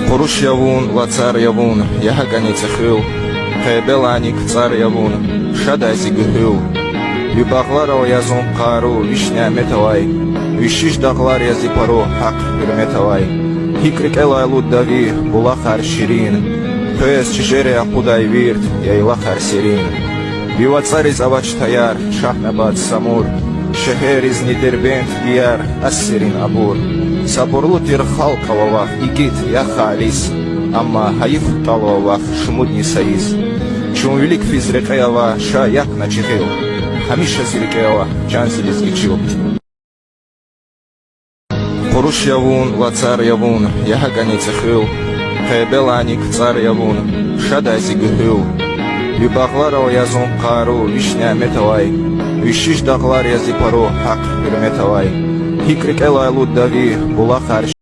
Qurush yavun va tsar yavun, yahaganice xil, qebelanik tsar yavun, shadasi guhil. Libaqlar o yazon qaru, vishnya metawai, vishish daqlar yazi paro, haq irmetawai. Hikrik elailu davi, bulaqar shirin, pes chijere aquday virt, yailaqar sirin. Viva tsariz avaч tayar, shahnabad samur, sheheriz niderbent diyar, assirin abur. Saburlu тир халкаловах игит яхалис, амма хаиф таловах шмудни саиз. Чун велик физрекева ша як начихил, хамиша зирекева чансилис гичил. Qurush yavun va tsar yavun, yahaganice xil, qebelanik tsar yavun, shadasi guhil. Libaqlar o yazon qaru, vishnya metawai, vishish daqlar yazi paro, haq irmetawai. Hikrik elailu davi, bulaqar